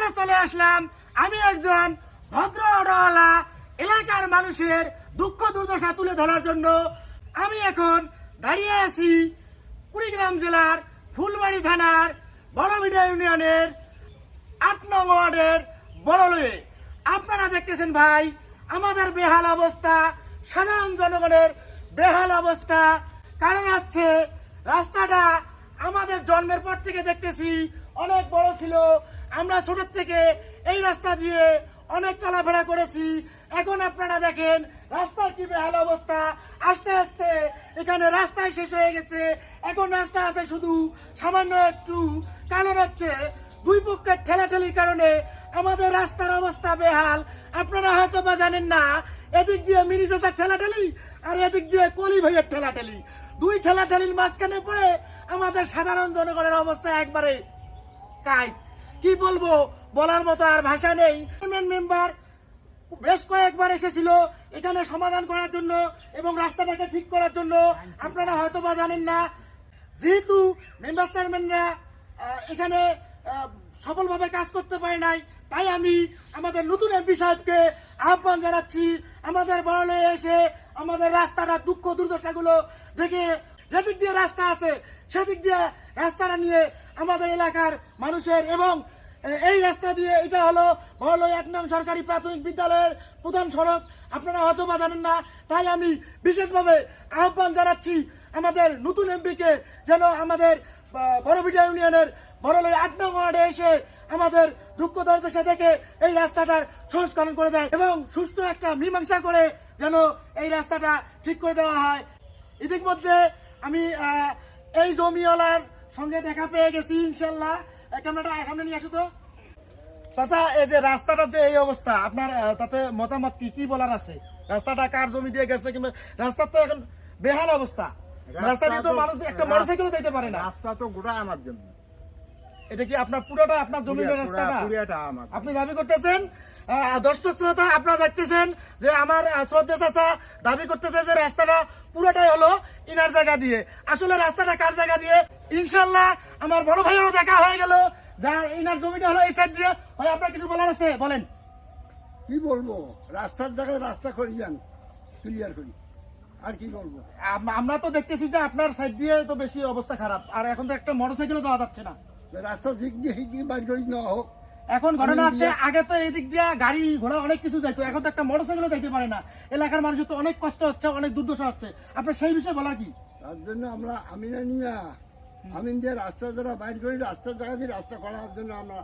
আবারও চলে আসলাম আমি একজন ভদ্র অটোওয়ালা এলাকার মানুষের দুঃখ দুর্দশা তুলে ধরার জন্য। আমি এখন দাঁড়িয়ে আছি কুড়িগ্রাম জেলার ফুলবাড়ি থানার বড়বিডা ইউনিয়নের ৮ নং ওয়ার্ডের বড়লয়ে। আপনারা দেখতেছেন ভাই আমাদের বেহাল অবস্থা, সাধারণ জনগণের বেহাল অবস্থা। কারণ হচ্ছে রাস্তাটা আমাদের জন্মের পর থেকে দেখতেছি অনেক বড় ছিল। আমরা ছোট থেকে এই রাস্তা দিয়ে অনেক চলাফেরা করেছি। এখন আপনারা দেখেন রাস্তার কি বেহাল অবস্থা। আস্তে আস্তে এখানে রাস্তায় শেষ হয়ে গেছে। এখন রাস্তা আছে শুধু সামান্য একটু। কারণ হচ্ছে দুই পক্ষের ঠেলাঠেলির কারণে আমাদের রাস্তার অবস্থা বেহাল। আপনারা হয়তো বা জানেন না, এদিক দিয়ে মিনি চাচার ঠেলাঠেলি আর এদিক দিয়ে কলি ভাইয়ের ঠেলাঠেলি। দুই ঠেলাঠেলির মাঝখানে পড়ে আমাদের সাধারণ জনগণের অবস্থা একবারে কাই। কি বলবো, বলার মতো আর ভাষা নেই। মেম্বার বেশ কয়েকবার এসেছিল এখানে সমাধান করার জন্য এবং রাস্তাটাকে ঠিক করার জন্য। আপনারা হয়তো বা জানেন না, যেহেতু মেম্বার চেয়ারম্যানরা এখানে সফলভাবে কাজ করতে পারে নাই, তাই আমি আমাদের নতুন এমপি সাহেবকে আহ্বান জানাচ্ছি আমাদের বড়লয়ে এসে আমাদের রাস্তাটা দুঃখ দুর্দশাগুলো দেখে যেদিক দিয়ে রাস্তা আছে সেদিক দিয়ে রাস্তাটা নিয়ে আমাদের এলাকার মানুষের এবং এই রাস্তা দিয়ে, এটা হলো বড়লয়ে ১ নং সরকারি প্রাথমিক বিদ্যালয়ের প্রধান সড়ক। আপনারা হয়তো বা জানেন না, তাই আমি বিশেষভাবে আহ্বান জানাচ্ছি আমাদের নতুন এমপিকে যেন আমাদের বড়বিডা ইউনিয়নের বড়লয়ে ৮ নং ওয়ার্ডে এসে আমাদের দুঃখ দুর্দশা থেকে এই রাস্তাটার সংস্করণ করে দেয় এবং সুষ্ঠু একটা মীমাংসা করে যেন এই রাস্তাটা ঠিক করে দেওয়া হয়। ইতিমধ্যে আমি এই জমিওয়ালার সঙ্গে দেখা পেয়ে গেছি। ইনশাল্লাহ ক্যামেরাটা সামনে নিয়ে আসো তো। চাচা, এই যে রাস্তাটার যে এই অবস্থা, আপনার তাতে মতামত কি বলার আছে? রাস্তাটা কার জমি দিয়ে গেছে কিংবা রাস্তার তো এখন বেহাল অবস্থা। রাস্তা দিয়ে তো মানুষ একটা মোটরসাইকেলও যেতে পারে না। রাস্তা তো গোটা আমার জন্য। এটা কি আপনার পুরোটা আপনার জমির রাস্তাটা আপনি দাবি করতেছেন? দর্শক শ্রোতা, আপনারা দেখতেছেন যে আমার শ্রদ্ধা চাচা দাবি করতেছে যে রাস্তাটা পুরোটাই হলো ইনার জায়গা দিয়ে। আসলে রাস্তাটা কার জায়গা দিয়ে? ইনশাল্লাহ আমার বড় ভাইয়েরও দেখা হয়ে গেল, যার ইনার জমিটা হলো এই সাইড দিয়ে। ভাই, আপনার কিছু বলার আছে বলেন। কি বলবো, রাস্তার জায়গায় রাস্তা করে যান, ক্লিয়ার করি, আর কি বলবো। আমরা তো দেখতেছি যে আপনার সাইড দিয়ে তো বেশি অবস্থা খারাপ, আর এখন তো একটা মোটরসাইকেলও যাওয়া যাচ্ছে না। রাস্তা দিক দিয়ে বাইর করি নেওয়া হোক। এখন ঘটনা হচ্ছে, আগে তো এই দিক দিয়ে গাড়ি ঘোড়া অনেক কিছু যাইতো, এখন তো একটা মোটরসাইকেলও যাইতে পারে না। এলাকার মানুষের তো অনেক কষ্ট হচ্ছে, অনেক দুর্দশা হচ্ছে। আপনার সেই বিষয়ে বলার কি? তার জন্য আমরা আমিন দিয়ে রাস্তা যারা বাইর করি, রাস্তার জায়গা দিয়ে রাস্তা করার জন্য আমরা